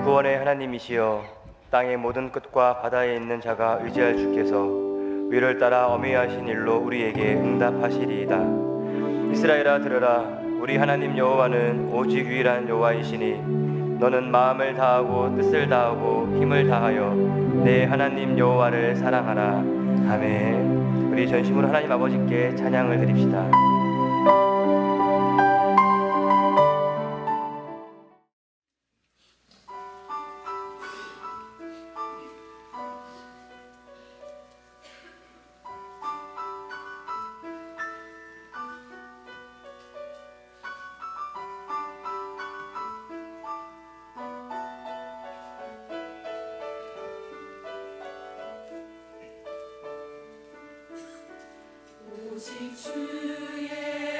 구원의 하나님이시여, 땅의 모든 끝과 바다에 있는 자가 의지할 주께서 위를 따라 어미하신 일로 우리에게 응답하시리이다. 이스라엘아 들으라. 우리 하나님 여호와는 오직 유일한 여호와이시니 너는 마음을 다하고 뜻을 다하고 힘을 다하여 내 하나님 여호와를 사랑하라. 아멘. 우리 전심으로 하나님 아버지께 찬양을 드립시다. 오직 주의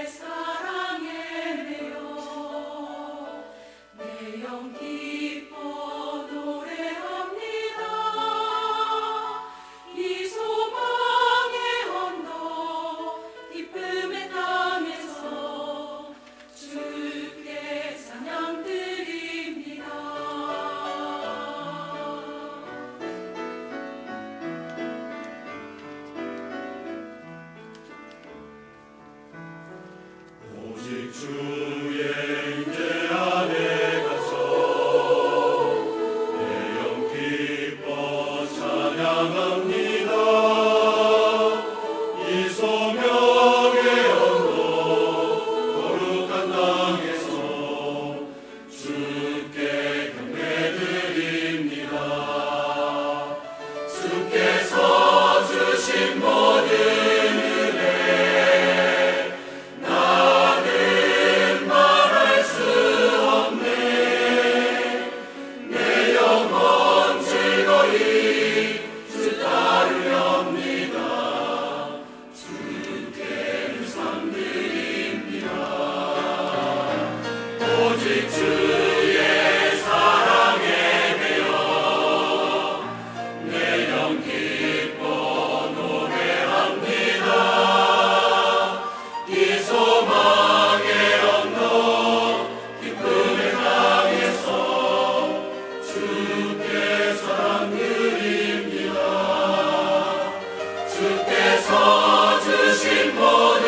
사랑에 매여 내 영 기뻐 노래합니다. 이 소망의 언덕 기쁨의 땅에서 주께 찬양 드립니다. 오직 주의 임재 안에 가서 내 영 기뻐 찬양합니다. 이 소명의 언덕 거룩한 땅에서 주께 경배드립니다. 주께서 주신 모든 오직 주의 사랑에 매여 내 영 기뻐 노래합니다. 이 소망의 언덕 기쁨의 땅에서 주께 사랑 드립니다. 주께서 주신 모든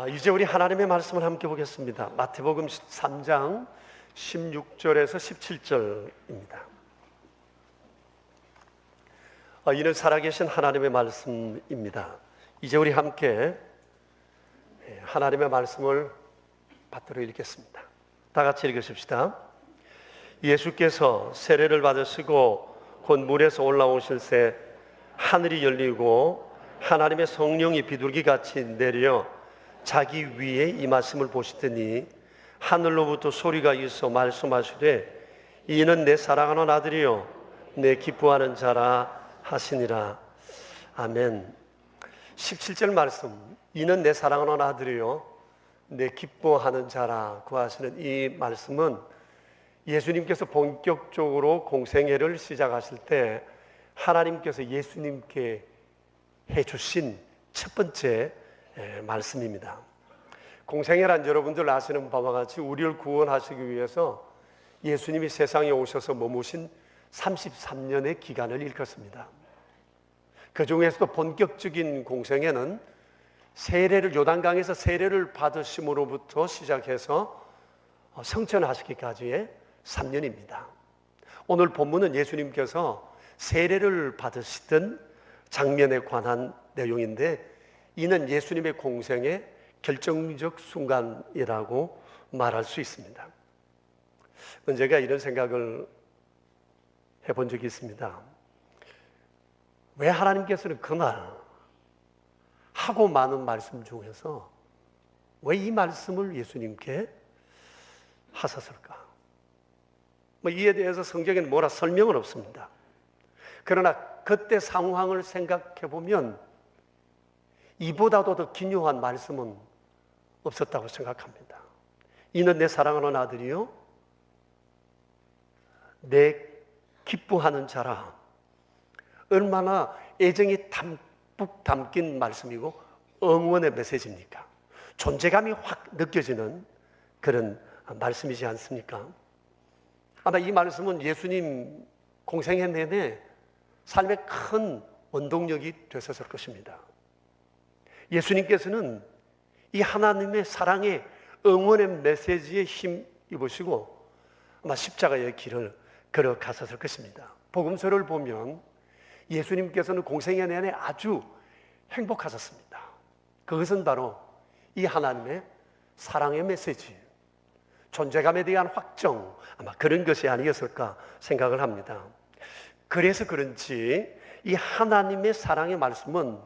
이제 우리 하나님의 말씀을 함께 보겠습니다. 마태복음 3장 16절에서 17절입니다. 이는 살아계신 하나님의 말씀입니다. 이제 우리 함께 하나님의 말씀을 받들어 읽겠습니다. 다 같이 읽으십시다. 예수께서 세례를 받으시고 곧 물에서 올라오실 새 하늘이 열리고 하나님의 성령이 비둘기같이 내려 자기 위에 임하심을 보시더니 하늘로부터 소리가 있어 말씀하시되 이는 내 사랑하는 아들이요 내 기뻐하는 자라 하시니라. 아멘. 17절 말씀, 이는 내 사랑하는 아들이요 내 기뻐하는 자라고 하시는 이 말씀은 예수님께서 본격적으로 공생애를 시작하실 때 하나님께서 예수님께 해주신 첫 번째 말씀입니다. 공생애란 여러분들 아시는 바와 같이 우리를 구원하시기 위해서 예수님이 세상에 오셔서 머무신 33년의 기간을 일컫습니다. 그 중에서도 본격적인 공생애는 세례를 요단강에서 세례를 받으심으로부터 시작해서 성천하시기까지의 3년입니다. 오늘 본문은 예수님께서 세례를 받으시던 장면에 관한 내용인데 이는 예수님의 공생의 결정적 순간이라고 말할 수 있습니다. 언제가 이런 생각을 해본 적이 있습니다. 왜 하나님께서는 그날 하고 많은 말씀 중에서 왜 이 말씀을 예수님께 하셨을까? 이에 대해서 성경에는 뭐라 설명은 없습니다. 그러나 그때 상황을 생각해 보면 이보다도 더 기묘한 말씀은 없었다고 생각합니다. 이는 내 사랑하는 아들이요 내 기뻐하는 자라. 얼마나 애정이 담뿍 담긴 말씀이고 응원의 메시지입니까? 존재감이 확 느껴지는 그런 말씀이지 않습니까? 아마 이 말씀은 예수님 공생애 내내 삶의 큰 원동력이 되셨을 것입니다. 예수님께서는 이 하나님의 사랑의 응원의 메시지에 힘 입으시고 아마 십자가의 길을 걸어가셨을 것입니다. 복음서를 보면 예수님께서는 공생애 내내 아주 행복하셨습니다. 그것은 바로 이 하나님의 사랑의 메시지, 존재감에 대한 확정, 아마 그런 것이 아니었을까 생각을 합니다. 그래서 그런지 이 하나님의 사랑의 말씀은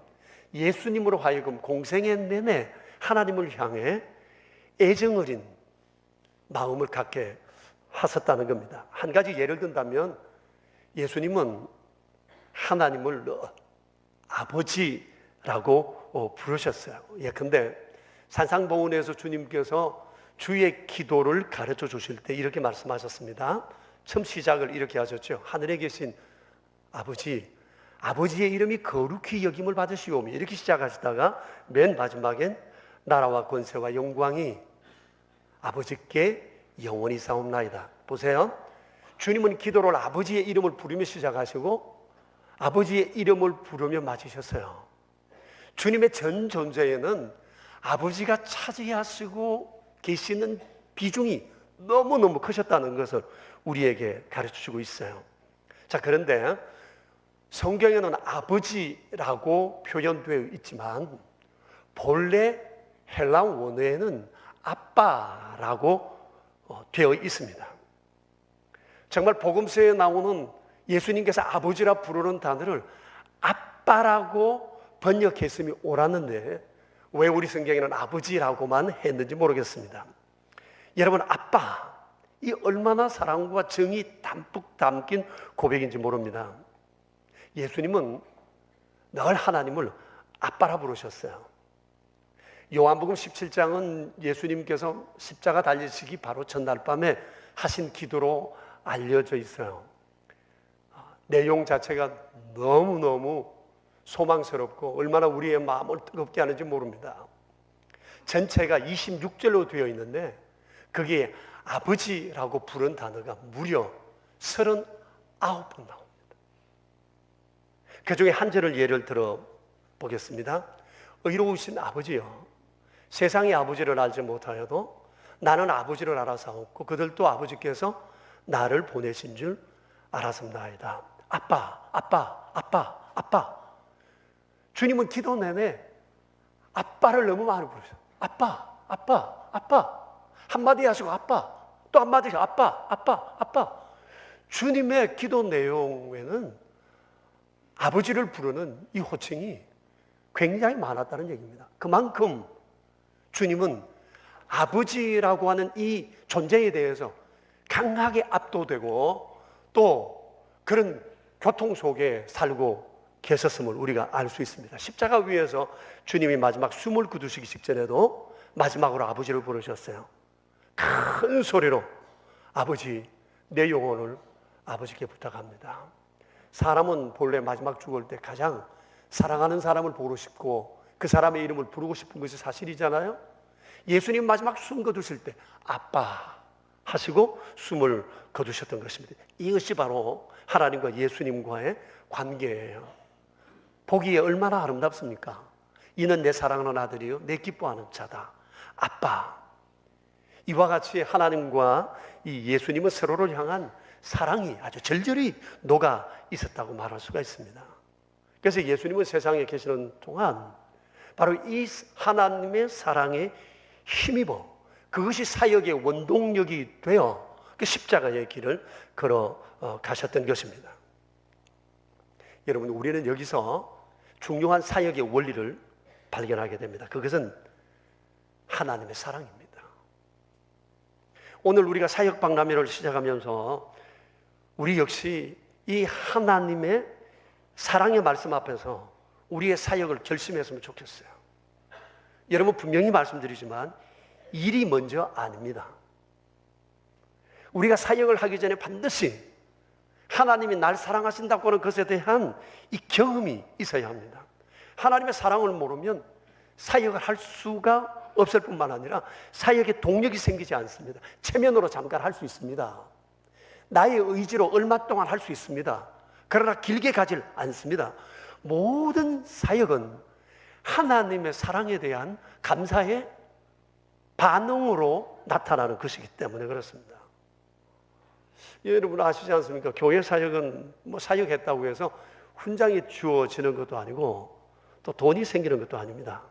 예수님으로 하여금 공생애 내내 하나님을 향해 애정 어린 마음을 갖게 하셨다는 겁니다. 한 가지 예를 든다면 예수님은 하나님을 아버지라고 부르셨어요. 예컨대 산상보훈에서 주님께서 주의 기도를 가르쳐 주실 때 이렇게 말씀하셨습니다. 처음 시작을 이렇게 하셨죠. 하늘에 계신 아버지, 아버지의 이름이 거룩히 여김을 받으시오며 이렇게 시작하시다가 맨 마지막엔 나라와 권세와 영광이 아버지께 영원히 사옵나이다. 보세요. 주님은 기도를 아버지의 이름을 부르며 시작하시고 아버지의 이름을 부르며 마치셨어요. 주님의 전 존재에는 아버지가 차지하시고 계시는 비중이 너무너무 크셨다는 것을 우리에게 가르쳐주고 있어요. 자, 그런데 성경에는 아버지라고 표현되어 있지만 본래 헬라 원어에는 아빠라고 되어 있습니다. 정말 복음서에 나오는 예수님께서 아버지라 부르는 단어를 아빠라고 번역했음이 옳았는데 왜 우리 성경에는 아버지라고만 했는지 모르겠습니다. 여러분, 아빠, 이 얼마나 사랑과 정이 담뿍 담긴 고백인지 모릅니다. 예수님은 늘 하나님을 아빠라 부르셨어요. 요한복음 17장은 예수님께서 십자가 달리시기 바로 전날 밤에 하신 기도로 알려져 있어요. 내용 자체가 너무너무 소망스럽고 얼마나 우리의 마음을 뜨겁게 하는지 모릅니다. 전체가 26절로 되어 있는데 거기에 아버지라고 부른 단어가 무려 39번 나옵니다. 그 중에 한 절을 예를 들어 보겠습니다. 의로우신 아버지여, 세상의 아버지를 알지 못하여도 나는 아버지를 알아사옵고 그들도 아버지께서 나를 보내신 줄 알았습니다. 아빠, 아빠, 아빠, 아빠. 주님은 기도 내내 아빠를 너무 많이 부르셨어요. 아빠, 아빠, 아빠. 한마디 하시고 아빠, 또 한마디 하시고 아빠, 아빠, 아빠. 주님의 기도 내용에는 아버지를 부르는 이 호칭이 굉장히 많았다는 얘기입니다. 그만큼 주님은 아버지라고 하는 이 존재에 대해서 강하게 압도되고 또 그런 고통 속에 살고 계셨음을 우리가 알 수 있습니다. 십자가 위에서 주님이 마지막 숨을 거두시기 직전에도 마지막으로 아버지를 부르셨어요. 큰 소리로 아버지, 내 영혼을 아버지께 부탁합니다. 사람은 본래 마지막 죽을 때 가장 사랑하는 사람을 보고 싶고 그 사람의 이름을 부르고 싶은 것이 사실이잖아요. 예수님 마지막 숨 거두실 때 아빠 하시고 숨을 거두셨던 것입니다. 이것이 바로 하나님과 예수님과의 관계예요. 보기에 얼마나 아름답습니까? 이는 내 사랑하는 아들이요 내 기뻐하는 자다. 아빠. 이와 같이 하나님과 이 예수님은 서로를 향한 사랑이 아주 절절히 녹아 있었다고 말할 수가 있습니다. 그래서 예수님은 세상에 계시는 동안 바로 이 하나님의 사랑에 힘입어 그것이 사역의 원동력이 되어 그 십자가의 길을 걸어 가셨던 것입니다. 여러분, 우리는 여기서 중요한 사역의 원리를 발견하게 됩니다. 그것은 하나님의 사랑입니다. 오늘 우리가 사역 박람회를 시작하면서 우리 역시 이 하나님의 사랑의 말씀 앞에서 우리의 사역을 결심했으면 좋겠어요. 여러분, 분명히 말씀드리지만 일이 먼저 아닙니다. 우리가 사역을 하기 전에 반드시 하나님이 날 사랑하신다고 하는 것에 대한 이 경험이 있어야 합니다. 하나님의 사랑을 모르면 사역을 할 수가 없을 뿐만 아니라 사역에 동력이 생기지 않습니다. 체면으로 잠깐 할 수 있습니다. 나의 의지로 얼마 동안 할 수 있습니다. 그러나 길게 가질 않습니다. 모든 사역은 하나님의 사랑에 대한 감사의 반응으로 나타나는 것이기 때문에 그렇습니다. 여러분 아시지 않습니까? 교회 사역은 뭐 사역했다고 해서 훈장이 주어지는 것도 아니고 또 돈이 생기는 것도 아닙니다.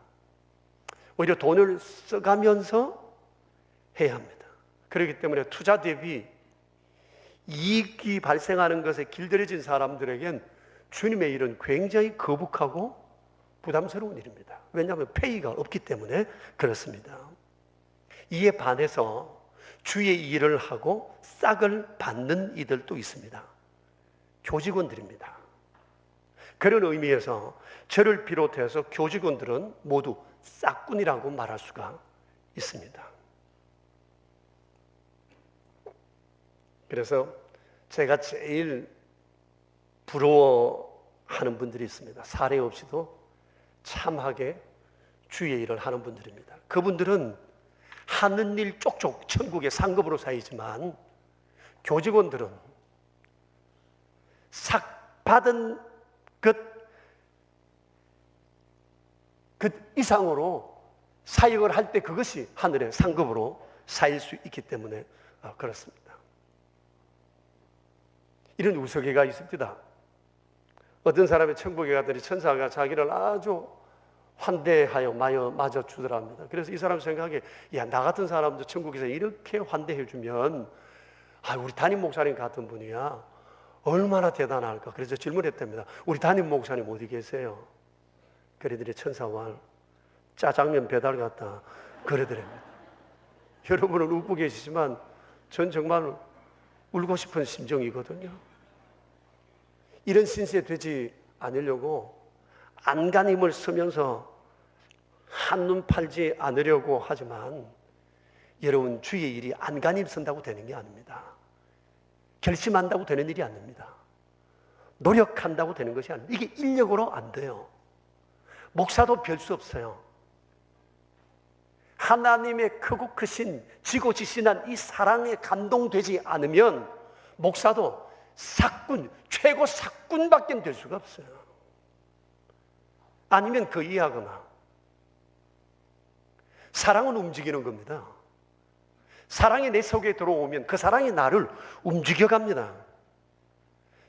오히려 돈을 써가면서 해야 합니다. 그렇기 때문에 투자 대비 이익이 발생하는 것에 길들여진 사람들에겐 주님의 일은 굉장히 거북하고 부담스러운 일입니다. 왜냐하면 페이가 없기 때문에 그렇습니다. 이에 반해서 주의 일을 하고 싹을 받는 이들도 있습니다. 교직원들입니다. 그런 의미에서 저를 비롯해서 교직원들은 모두 싹꾼이라고 말할 수가 있습니다. 그래서 제가 제일 부러워하는 분들이 있습니다. 사례 없이도 참하게 주의 일을 하는 분들입니다. 그분들은 하는 일 쪽쪽 천국의 상급으로 쌓이지만 교직원들은 삭 받은 그 이상으로 사역을 할 때 그것이 하늘의 상급으로 쌓일 수 있기 때문에 그렇습니다. 이런 우스개가 있습니다. 어떤 사람이 천국에 가더니 천사가 자기를 아주 환대하여 맞아 주더랍니다. 그래서 이 사람 생각에 나 같은 사람도 천국에서 이렇게 환대해 주면 우리 담임 목사님 같은 분이야 얼마나 대단할까. 그래서 질문했답니다. 우리 담임 목사님 어디 계세요? 그러더니 천사와 짜장면 배달 갔다 그러더랍니다. 여러분은 웃고 계시지만 전 정말 울고 싶은 심정이거든요. 이런 신세 되지 않으려고 안간힘을 쓰면서 한눈 팔지 않으려고 하지만 여러분, 주의 일이 안간힘 쓴다고 되는 게 아닙니다. 결심한다고 되는 일이 아닙니다. 노력한다고 되는 것이 아닙니다. 이게 인력으로 안 돼요. 목사도 별 수 없어요. 하나님의 크고 크신 지고지신한 이 사랑에 감동되지 않으면 목사도 삭꾼, 최고 삭꾼밖에 될 수가 없어요. 아니면 그 이하거나. 사랑은 움직이는 겁니다. 사랑이 내 속에 들어오면 그 사랑이 나를 움직여갑니다.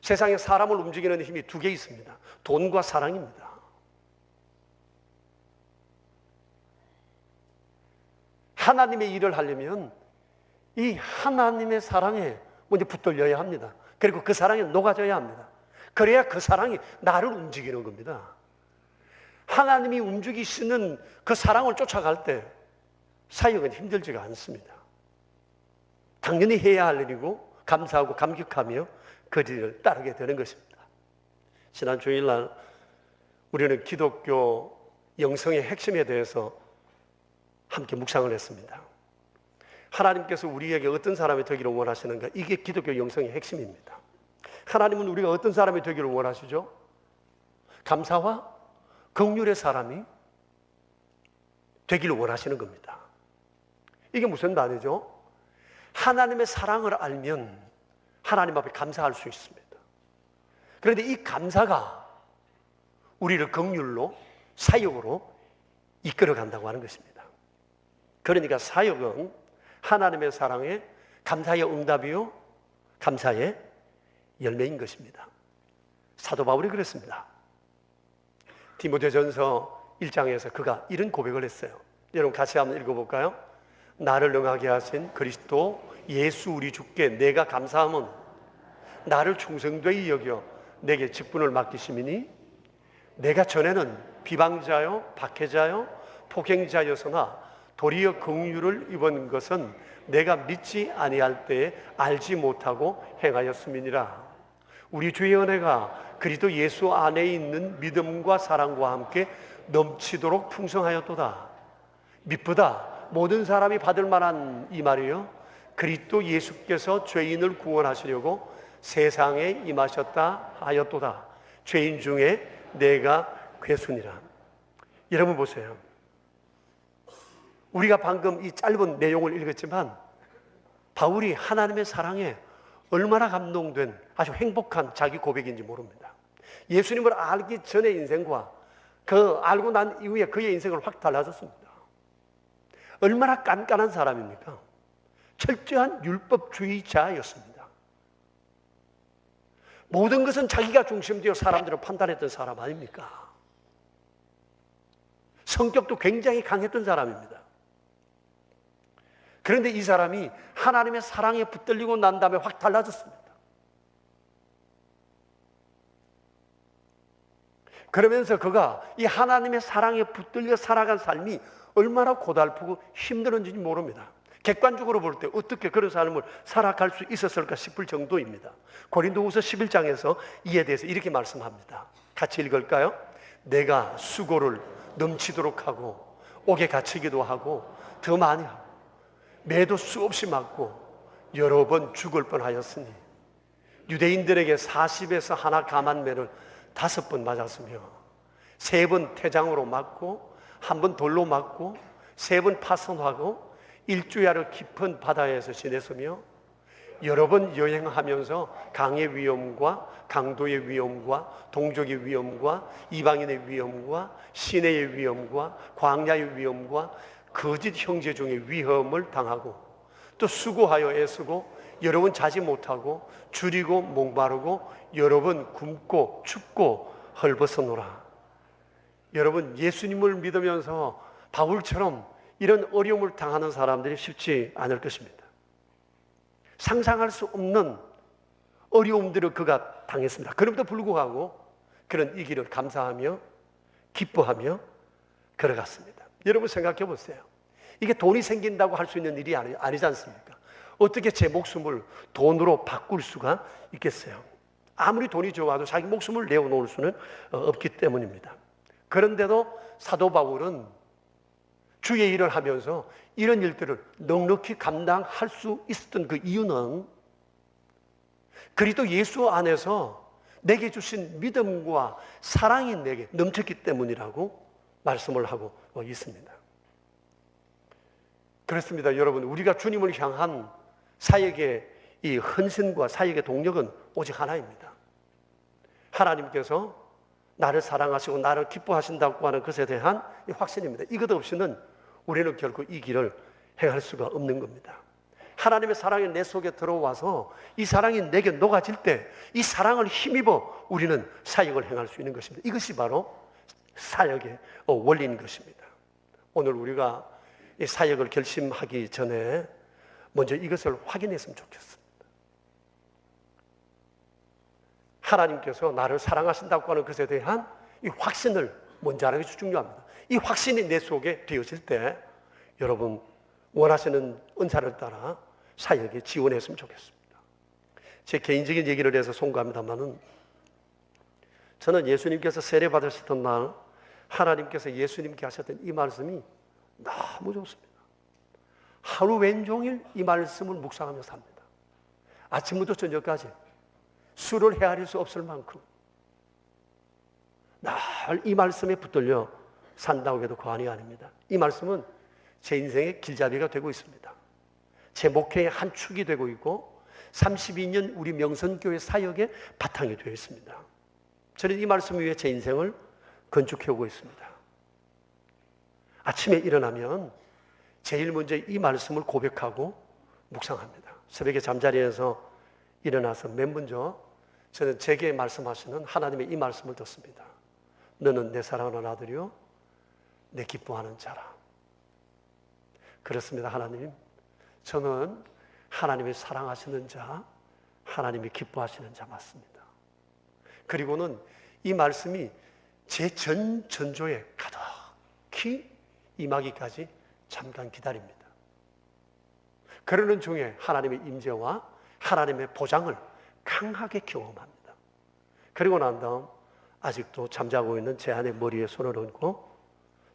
세상에 사람을 움직이는 힘이 두 개 있습니다. 돈과 사랑입니다. 하나님의 일을 하려면 이 하나님의 사랑에 먼저 붙들려야 합니다. 그리고 그 사랑에 녹아져야 합니다. 그래야 그 사랑이 나를 움직이는 겁니다. 하나님이 움직이시는 그 사랑을 쫓아갈 때 사역은 힘들지가 않습니다. 당연히 해야 할 일이고 감사하고 감격하며 그 일을 따르게 되는 것입니다. 지난 주일날 우리는 기독교 영성의 핵심에 대해서 함께 묵상을 했습니다. 하나님께서 우리에게 어떤 사람이 되기를 원하시는가? 이게 기독교 영성의 핵심입니다. 하나님은 우리가 어떤 사람이 되기를 원하시죠? 감사와 긍휼의 사람이 되기를 원하시는 겁니다. 이게 무슨 말이죠? 하나님의 사랑을 알면 하나님 앞에 감사할 수 있습니다. 그런데 이 감사가 우리를 긍휼로, 사역으로 이끌어 간다고 하는 것입니다. 그러니까 사역은 하나님의 사랑에 감사의 응답이요, 감사의 열매인 것입니다. 사도 바울이 그랬습니다. 디모데전서 1장에서 그가 이런 고백을 했어요. 여러분 같이 한번 읽어볼까요? 나를 능하게 하신 그리스도 예수 우리 주께 내가 감사함은 나를 충성되이 여겨 내게 직분을 맡기심이니 내가 전에는 비방자요 박해자요 폭행자였으나 도리어 긍휼을 입은 것은 내가 믿지 아니할 때에 알지 못하고 행하였음이니라. 우리 주의 은혜가 그리스도 예수 안에 있는 믿음과 사랑과 함께 넘치도록 풍성하였도다. 밑보다 모든 사람이 받을 만한 이 말이요, 그리스도 예수께서 죄인을 구원하시려고 세상에 임하셨다 하였도다. 죄인 중에 내가 괴순이라. 여러분 보세요. 우리가 방금 이 짧은 내용을 읽었지만 바울이 하나님의 사랑에 얼마나 감동된 아주 행복한 자기 고백인지 모릅니다. 예수님을 알기 전의 인생과 그 알고 난 이후에 그의 인생은 확 달라졌습니다. 얼마나 깐깐한 사람입니까? 철저한 율법주의자였습니다. 모든 것은 자기가 중심되어 사람들을 판단했던 사람 아닙니까? 성격도 굉장히 강했던 사람입니다. 그런데 이 사람이 하나님의 사랑에 붙들리고 난 다음에 확 달라졌습니다. 그러면서 그가 이 하나님의 사랑에 붙들려 살아간 삶이 얼마나 고달프고 힘들었는지 모릅니다. 객관적으로 볼 때 어떻게 그런 삶을 살아갈 수 있었을까 싶을 정도입니다. 고린도후서 11장에서 이에 대해서 이렇게 말씀합니다. 같이 읽을까요? 내가 수고를 넘치도록 하고 옥에 갇히기도 하고 더 많이 하고 매도 수없이 맞고 여러 번 죽을 뻔하였으니 유대인들에게 40에서 하나 감한 매를 5번 맞았으며 3번 태장으로 맞고 1번 돌로 맞고 3번 파손하고 일주야를 깊은 바다에서 지냈으며 여러 번 여행하면서 강의 위험과 강도의 위험과 동족의 위험과 이방인의 위험과 시내의 위험과 광야의 위험과 거짓 형제 중의 위험을 당하고 또 수고하여 애쓰고 여러 번 자지 못하고 줄이고 목마르고 여러 번 굶고 춥고 헐벗어노라. 여러분, 예수님을 믿으면서 바울처럼 이런 어려움을 당하는 사람들이 쉽지 않을 것입니다. 상상할 수 없는 어려움들을 그가 당했습니다. 그럼에도 불구하고 그런 이 길을 감사하며 기뻐하며 걸어갔습니다. 여러분 생각해 보세요. 이게 돈이 생긴다고 할 수 있는 일이 아니지 않습니까? 어떻게 제 목숨을 돈으로 바꿀 수가 있겠어요? 아무리 돈이 좋아도 자기 목숨을 내어놓을 수는 없기 때문입니다. 그런데도 사도 바울은 주의 일을 하면서 이런 일들을 넉넉히 감당할 수 있었던 그 이유는 그리스도 예수 안에서 내게 주신 믿음과 사랑이 내게 넘쳤기 때문이라고 말씀을 하고 있습니다. 그렇습니다. 여러분, 우리가 주님을 향한 사역의 이 헌신과 사역의 동력은 오직 하나입니다. 하나님께서 나를 사랑하시고 나를 기뻐하신다고 하는 것에 대한 이 확신입니다. 이것 없이는 우리는 결코 이 길을 행할 수가 없는 겁니다. 하나님의 사랑이 내 속에 들어와서 이 사랑이 내게 녹아질 때 이 사랑을 힘입어 우리는 사역을 행할 수 있는 것입니다. 이것이 바로 사역의 원리인 것입니다. 오늘 우리가 이 사역을 결심하기 전에 먼저 이것을 확인했으면 좋겠습니다. 하나님께서 나를 사랑하신다고 하는 것에 대한 이 확신을 먼저 하는 것이 중요합니다. 이 확신이 내 속에 되어질 때 여러분 원하시는 은사를 따라 사역에 지원했으면 좋겠습니다. 제 개인적인 얘기를 해서 송구합니다만은 저는 예수님께서 세례 받으셨던 날 하나님께서 예수님께 하셨던 이 말씀이 너무 좋습니다. 하루 왼종일 이 말씀을 묵상하며 삽니다. 아침부터 저녁까지 술을 헤아릴 수 없을 만큼 늘 이 말씀에 붙들려 산다고 해도 과언이 아닙니다. 이 말씀은 제 인생의 길잡이가 되고 있습니다. 제 목회의 한 축이 되고 있고 32년 우리 명선교회 사역의 바탕이 되어 있습니다. 저는 이 말씀 위에 제 인생을 건축해오고 있습니다. 아침에 일어나면 제일 먼저 이 말씀을 고백하고 묵상합니다. 새벽에 잠자리에서 일어나서 맨 먼저 저는 제게 말씀하시는 하나님의 이 말씀을 듣습니다. 너는 내 사랑하는 아들이요 내 기뻐하는 자라. 그렇습니다. 하나님, 저는 하나님이 사랑하시는 자, 하나님이 기뻐하시는 자 맞습니다. 그리고는 이 말씀이 제 전 전조에 가득히 임하기까지 잠깐 기다립니다. 그러는 중에 하나님의 임재와 하나님의 보장을 강하게 경험합니다. 그리고 난 다음 아직도 잠자고 있는 제 아내 머리에 손을 얹고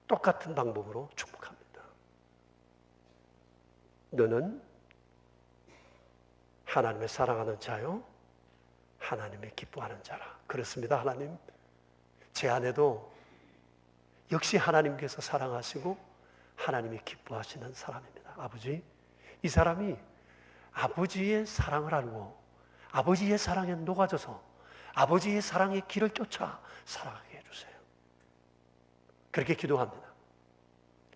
똑같은 방법으로 축복합니다. 너는 하나님의 사랑하는 자요, 하나님의 기뻐하는 자라. 그렇습니다. 하나님, 제 아내도 역시 하나님께서 사랑하시고 하나님이 기뻐하시는 사람입니다. 아버지, 이 사람이 아버지의 사랑을 알고 아버지의 사랑에 녹아져서 아버지의 사랑의 길을 쫓아 살아가게 해주세요. 그렇게 기도합니다.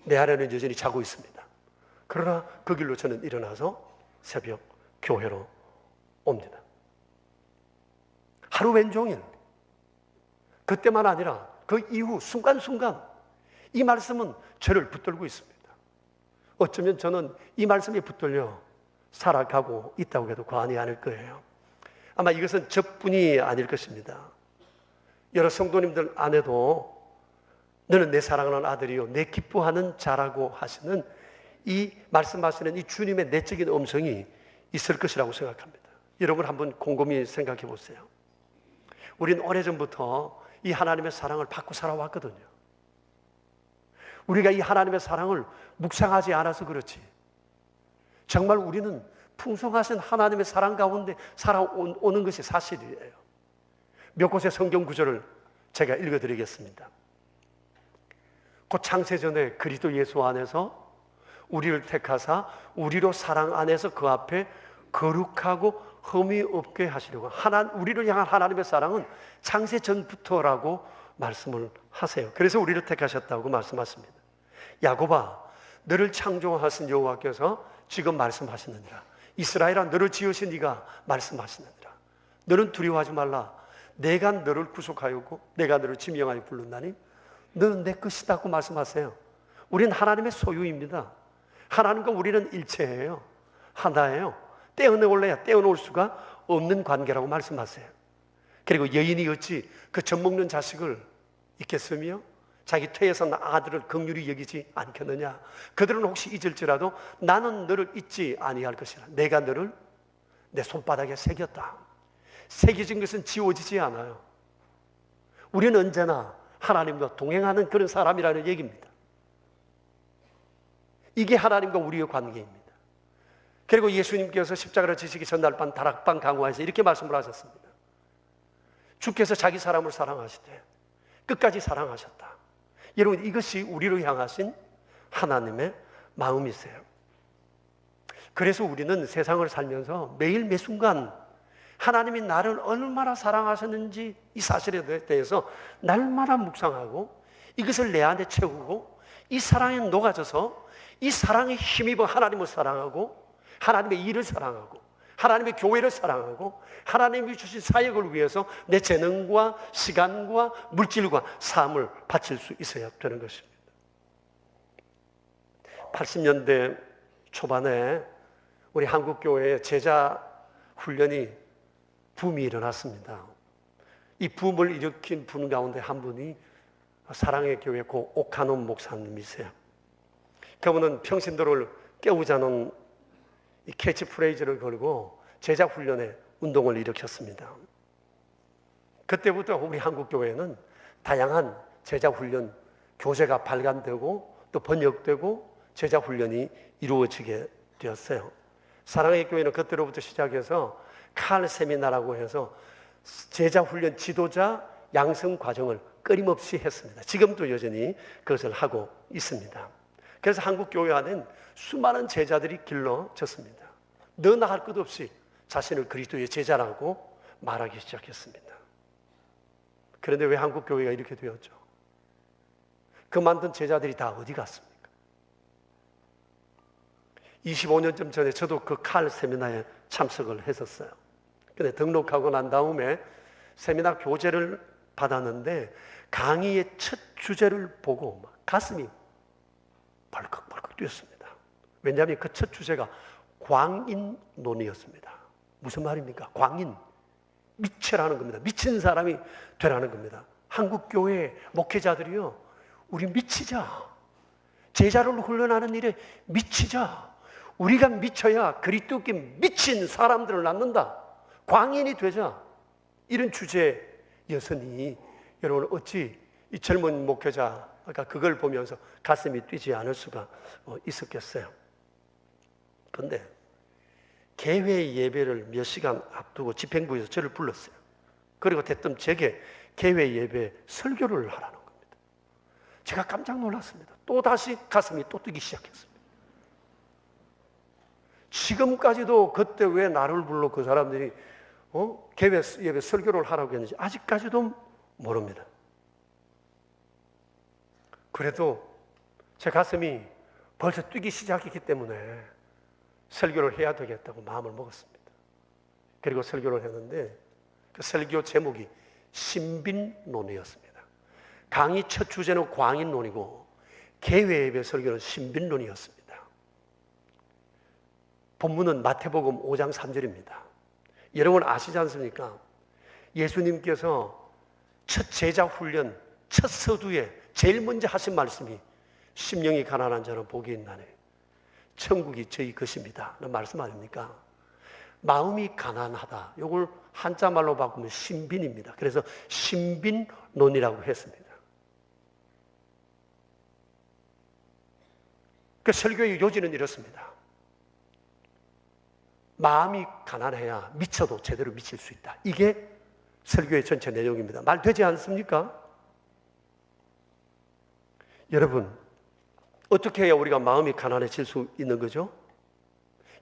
내 아내는 여전히 자고 있습니다. 그러나 그 길로 저는 일어나서 새벽 교회로 옵니다. 하루 왼종일, 그때만 아니라 그 이후 순간순간 이 말씀은 저를 붙들고 있습니다. 어쩌면 저는 이 말씀에 붙들려 살아가고 있다고 해도 과언이 아닐 거예요. 아마 이것은 저뿐이 아닐 것입니다. 여러 성도님들 안에도 너는 내 사랑하는 아들이요 내 기뻐하는 자라고 하시는 이 말씀하시는 이 주님의 내적인 음성이 있을 것이라고 생각합니다. 여러분 한번 곰곰이 생각해 보세요. 우린 오래전부터 이 하나님의 사랑을 받고 살아왔거든요. 우리가 이 하나님의 사랑을 묵상하지 않아서 그렇지 정말 우리는 풍성하신 하나님의 사랑 가운데 살아오는 것이 사실이에요. 몇 곳의 성경 구절을 제가 읽어드리겠습니다. 곧 창세전에 그리스도 예수 안에서 우리를 택하사 우리로 사랑 안에서 그 앞에 거룩하고 흠이 없게 하시려고 우리를 향한 하나님의 사랑은 창세 전부터라고 말씀을 하세요. 그래서 우리를 택하셨다고 말씀하십니다. 야곱아, 너를 창조하신 여호와께서 지금 말씀하시느니라. 이스라엘아, 너를 지으신 이가 말씀하시느니라. 너는 두려워하지 말라. 내가 너를 구속하였고 내가 너를 지명하여 부른다니 너는 내 것이다고 말씀하세요. 우리는 하나님의 소유입니다. 하나님과 우리는 일체예요. 하나예요. 떼어내올래야 떼어놓을 수가 없는 관계라고 말씀하세요. 그리고 여인이 어찌 그 젖먹는 자식을 잊겠으며 자기 태에서 난 아들을 긍휼히 여기지 않겠느냐. 그들은 혹시 잊을지라도 나는 너를 잊지 아니할 것이라. 내가 너를 내 손바닥에 새겼다. 새겨진 것은 지워지지 않아요. 우리는 언제나 하나님과 동행하는 그런 사람이라는 얘기입니다. 이게 하나님과 우리의 관계입니다. 그리고 예수님께서 십자가를 지시기 전날 밤 다락방 강화에서 이렇게 말씀을 하셨습니다. 주께서 자기 사람을 사랑하시되 끝까지 사랑하셨다. 여러분, 이것이 우리를 향하신 하나님의 마음이세요. 그래서 우리는 세상을 살면서 매일 매 순간 하나님이 나를 얼마나 사랑하셨는지 이 사실에 대해서 날마다 묵상하고 이것을 내 안에 채우고 이 사랑에 녹아져서 이 사랑에 힘입어 하나님을 사랑하고 하나님의 일을 사랑하고 하나님의 교회를 사랑하고 하나님이 주신 사역을 위해서 내 재능과 시간과 물질과 삶을 바칠 수 있어야 되는 것입니다. 80년대 초반에 우리 한국교회에 제자 훈련이 붐이 일어났습니다. 이 붐을 일으킨 분 가운데 한 분이 사랑의 교회 고 옥한원 목사님이세요. 그분은 평신도를 깨우자는 이 캐치프레이즈를 걸고 제자 훈련에 운동을 일으켰습니다. 그때부터 우리 한국교회는 다양한 제자훈련 교재가 발간되고 또 번역되고 제자훈련이 이루어지게 되었어요. 사랑의 교회는 그때로부터 시작해서 칼 세미나라고 해서 제자훈련 지도자 양성 과정을 끊임없이 했습니다. 지금도 여전히 그것을 하고 있습니다. 그래서 한국교회 안에는 수많은 제자들이 길러졌습니다. 너나 할 것 없이 자신을 그리스도의 제자라고 말하기 시작했습니다. 그런데 왜 한국교회가 이렇게 되었죠? 그 만든 제자들이 다 어디 갔습니까? 25년쯤 전에 저도 그 칼 세미나에 참석을 했었어요. 근데 등록하고 난 다음에 세미나 교재를 받았는데 강의의 첫 주제를 보고 가슴이 벌컥벌컥 뛰었습니다. 왜냐하면 그 첫 주제가 광인론이었습니다. 무슨 말입니까? 광인, 미쳐라는 겁니다. 미친 사람이 되라는 겁니다. 한국교회 목회자들이요, 우리 미치자. 제자를 훈련하는 일에 미치자. 우리가 미쳐야 그리스도께 미친 사람들을 낳는다. 광인이 되자. 이런 주제였으니 여러분 어찌 이 젊은 목회자가 그걸 보면서 가슴이 뛰지 않을 수가 있었겠어요. 그런데 개회 예배를 몇 시간 앞두고 집행부에서 저를 불렀어요. 그리고 대뜸 제게 개회 예배 설교를 하라는 겁니다. 제가 깜짝 놀랐습니다. 또 다시 가슴이 또 뛰기 시작했습니다. 지금까지도 그때 왜 나를 불러 그 사람들이 개회 예배 설교를 하라고 했는지 아직까지도 모릅니다. 그래도 제 가슴이 벌써 뛰기 시작했기 때문에 설교를 해야 되겠다고 마음을 먹었습니다. 그리고 설교를 했는데 그 설교 제목이 신빈론이었습니다. 강의 첫 주제는 광인론이고 개회 예배 설교는 신빈론이었습니다. 본문은 마태복음 5장 3절입니다. 여러분 아시지 않습니까? 예수님께서 첫 제자 훈련, 첫 서두에 제일 먼저 하신 말씀이 심령이 가난한 자는 복이 있나니 천국이 저희 것입니다. 라는 말씀 아닙니까? 마음이 가난하다. 이걸 한자말로 바꾸면 신빈입니다. 그래서 신빈론이라고 했습니다. 그 설교의 요지는 이렇습니다. 마음이 가난해야 미쳐도 제대로 미칠 수 있다. 이게 설교의 전체 내용입니다. 말 되지 않습니까? 여러분, 어떻게 해야 우리가 마음이 가난해질 수 있는 거죠?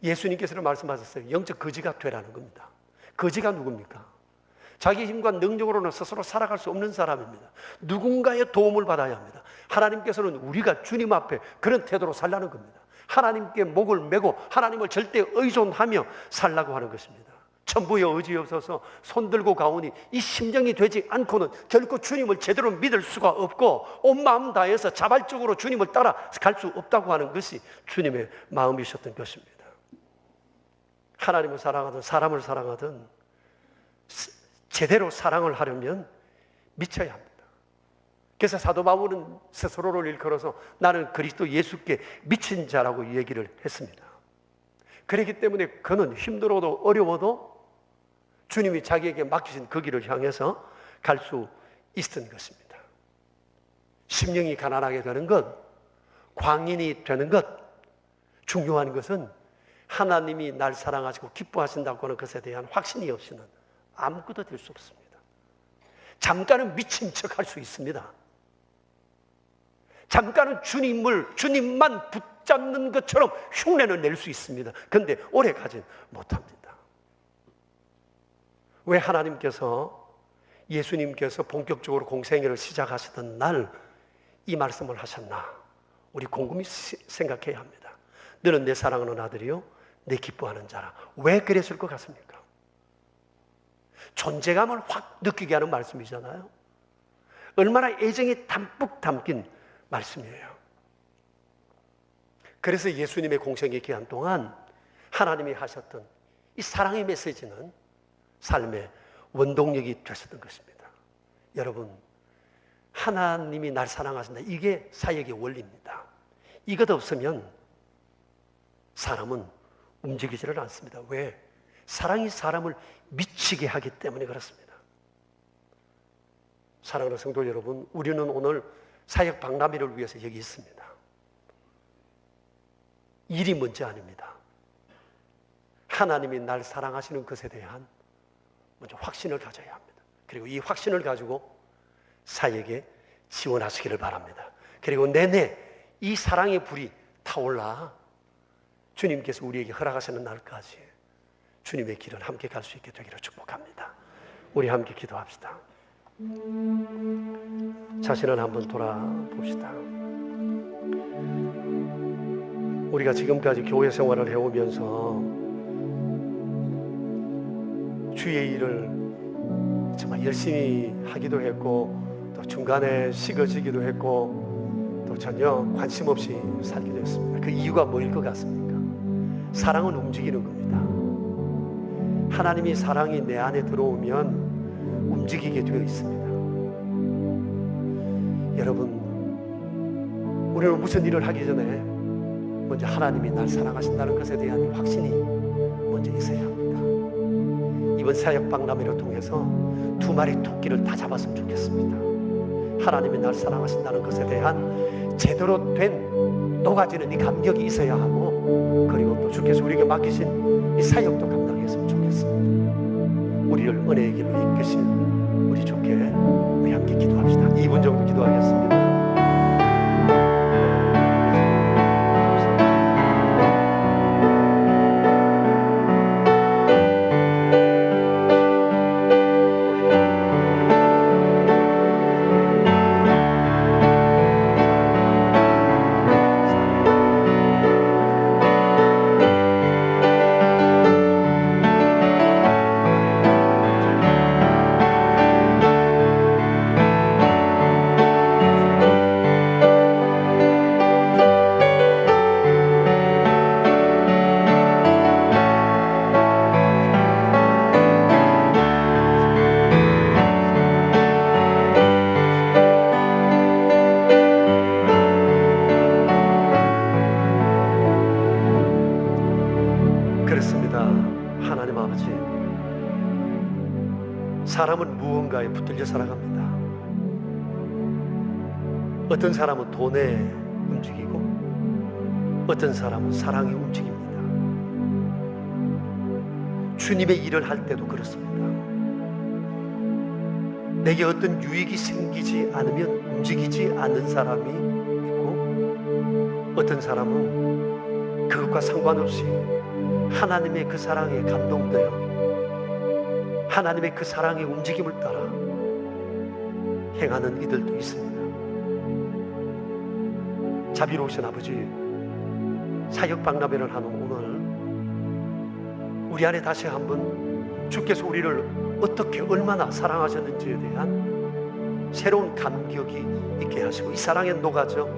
예수님께서는 말씀하셨어요. 영적 거지가 되라는 겁니다. 거지가 누굽니까? 자기 힘과 능력으로는 스스로 살아갈 수 없는 사람입니다. 누군가의 도움을 받아야 합니다. 하나님께서는 우리가 주님 앞에 그런 태도로 살라는 겁니다. 하나님께 목을 메고 하나님을 절대 의존하며 살라고 하는 것입니다. 천부에 의지 없어서 손들고 가오니 이 심정이 되지 않고는 결코 주님을 제대로 믿을 수가 없고 온 마음 다해서 자발적으로 주님을 따라갈 수 없다고 하는 것이 주님의 마음이셨던 것입니다. 하나님을 사랑하든 사람을 사랑하든 제대로 사랑을 하려면 미쳐야 합니다. 그래서 사도 바울은 스스로를 일컬어서 나는 그리스도 예수께 미친 자라고 얘기를 했습니다. 그렇기 때문에 그는 힘들어도 어려워도 주님이 자기에게 맡기신 그 길을 향해서 갈 수 있었던 것입니다. 심령이 가난하게 되는 것, 광인이 되는 것, 중요한 것은 하나님이 날 사랑하시고 기뻐하신다고 하는 것에 대한 확신이 없이는 아무것도 될 수 없습니다. 잠깐은 미친 척 할 수 있습니다. 잠깐은 주님만 붙잡는 것처럼 흉내는 낼 수 있습니다. 그런데 오래 가진 못합니다. 왜 하나님께서 예수님께서 본격적으로 공생애를 시작하시던 날 이 말씀을 하셨나? 우리 곰곰이 생각해야 합니다. 너는 내 사랑하는 아들이요 내 기뻐하는 자라. 왜 그랬을 것 같습니까? 존재감을 확 느끼게 하는 말씀이잖아요. 얼마나 애정이 담뿍 담긴 말씀이에요. 그래서 예수님의 공생애 기간 동안 하나님이 하셨던 이 사랑의 메시지는 삶의 원동력이 되셨던 것입니다. 여러분, 하나님이 날 사랑하신다. 이게 사역의 원리입니다. 이것 없으면 사람은 움직이지를 않습니다. 왜? 사랑이 사람을 미치게 하기 때문에 그렇습니다. 사랑하는 성도 여러분, 우리는 오늘 사역 박람회를 위해서 여기 있습니다. 일이 문제 아닙니다. 하나님이 날 사랑하시는 것에 대한 먼저 확신을 가져야 합니다. 그리고 이 확신을 가지고 사역에 지원하시기를 바랍니다. 그리고 내내 이 사랑의 불이 타올라 주님께서 우리에게 허락하시는 날까지 주님의 길을 함께 갈 수 있게 되기를 축복합니다. 우리 함께 기도합시다. 자신을 한번 돌아봅시다. 우리가 지금까지 교회 생활을 해오면서 주의 일을 정말 열심히 하기도 했고 또 중간에 식어지기도 했고 또 전혀 관심 없이 살기도 했습니다. 그 이유가 뭐일 것 같습니까? 사랑은 움직이는 겁니다. 하나님이 사랑이 내 안에 들어오면 움직이게 되어 있습니다. 여러분, 우리는 무슨 일을 하기 전에 먼저 하나님이 날 사랑하신다는 것에 대한 확신이 먼저 있어야 합니다. 이번 사역 박람회를 통해서 2마리 토끼를 다 잡았으면 좋겠습니다. 하나님이 날 사랑하신다는 것에 대한 제대로 된 녹아지는 이 감격이 있어야 하고, 그리고 또 주께서 우리에게 맡기신 이 사역도 감당했으면 좋겠습니다. 우리를 은혜의 길로 이끄실 우리 주께 우리 함께 기도합시다. 2분 정도 기도하겠습니다. 하나님 아버지, 사람은 무언가에 붙들려 살아갑니다. 어떤 사람은 돈에 움직이고 어떤 사람은 사랑에 움직입니다. 주님의 일을 할 때도 그렇습니다. 내게 어떤 유익이 생기지 않으면 움직이지 않는 사람이 있고, 어떤 사람은 그것과 상관없이 하나님의 그 사랑에 감동되어 하나님의 그 사랑의 움직임을 따라 행하는 이들도 있습니다. 자비로우신 아버지, 사역 박람회를 하는 오늘 우리 안에 다시 한번 주께서 우리를 어떻게 얼마나 사랑하셨는지에 대한 새로운 감격이 있게 하시고, 이 사랑에 녹아져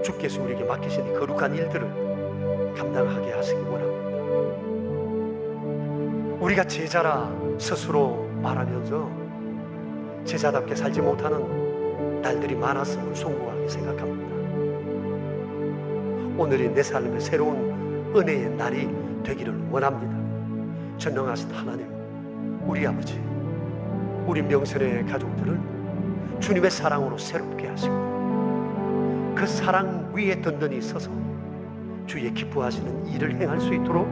주께서 우리에게 맡기신 이 거룩한 일들을 감당하게 하시기 원합니다. 우리가 제자라 스스로 말하면서 제자답게 살지 못하는 날들이 많았음을 송구하게 생각합니다. 오늘이 내 삶의 새로운 은혜의 날이 되기를 원합니다. 전능하신 하나님, 우리 아버지, 우리 명선의 가족들을 주님의 사랑으로 새롭게 하시고 그 사랑 위에 든든히 서서 주의 기뻐하시는 일을 행할 수 있도록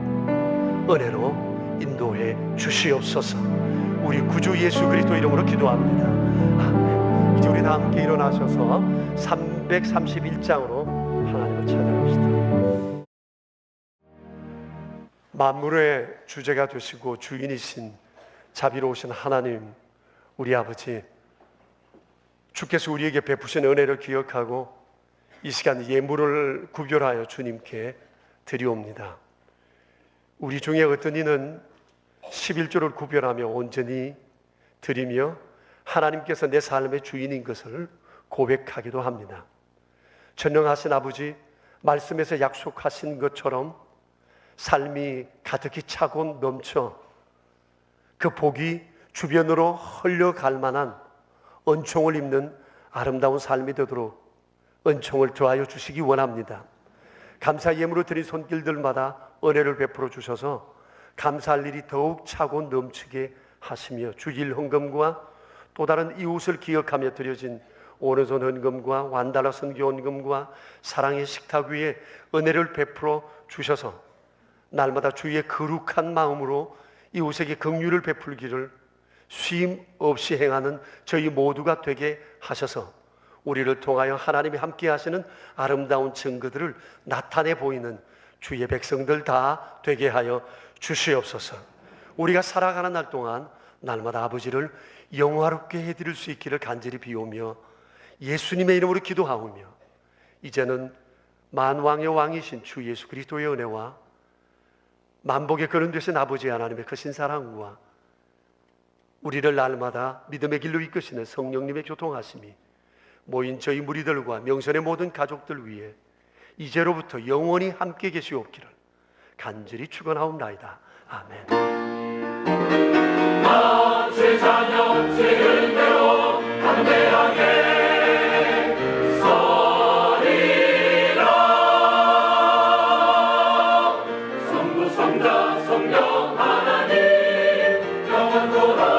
은혜로 인도해 주시옵소서. 우리 구주 예수 그리스도 이름으로 기도합니다. 아멘. 이제 우리 다 함께 일어나셔서 331장으로 하나님을 찬양합시다. 만물의 주제가 되시고 주인이신 자비로우신 하나님, 우리 아버지, 주께서 우리에게 베푸신 은혜를 기억하고 이 시간 예물을 구별하여 주님께 드리옵니다. 우리 중에 어떤 이는 11조를 구별하며 온전히 드리며 하나님께서 내 삶의 주인인 것을 고백하기도 합니다. 전능하신 아버지, 말씀에서 약속하신 것처럼 삶이 가득히 차고 넘쳐 그 복이 주변으로 흘러갈 만한 은총을 입는 아름다운 삶이 되도록 은총을 더하여 주시기 원합니다. 감사 예물을 드린 손길들마다 은혜를 베풀어 주셔서 감사할 일이 더욱 차고 넘치게 하시며 주일 헌금과 또 다른 이웃을 기억하며 드려진 오른손 헌금과 완달러 선교 헌금과 사랑의 식탁 위에 은혜를 베풀어 주셔서 날마다 주의 거룩한 마음으로 이웃에게 긍휼을 베풀기를 쉼 없이 행하는 저희 모두가 되게 하셔서 우리를 통하여 하나님이 함께 하시는 아름다운 증거들을 나타내 보이는 주의 백성들 다 되게 하여 주시옵소서. 우리가 살아가는 날 동안 날마다 아버지를 영화롭게 해드릴 수 있기를 간절히 비오며 예수님의 이름으로 기도하오며 이제는 만왕의 왕이신 주 예수 그리스도의 은혜와 만복의 근원 되신 아버지 하나님의 크신 사랑과 우리를 날마다 믿음의 길로 이끄시는 성령님의 교통하심이 모인 저희 무리들과 명선의 모든 가족들 위해 이제로부터 영원히 함께 계시옵기를 간절히 축원하옵나이다. 아멘. 제 자녀 지은 대로 담대하게 서리라. 성부 성자 성령 하나님 영원토록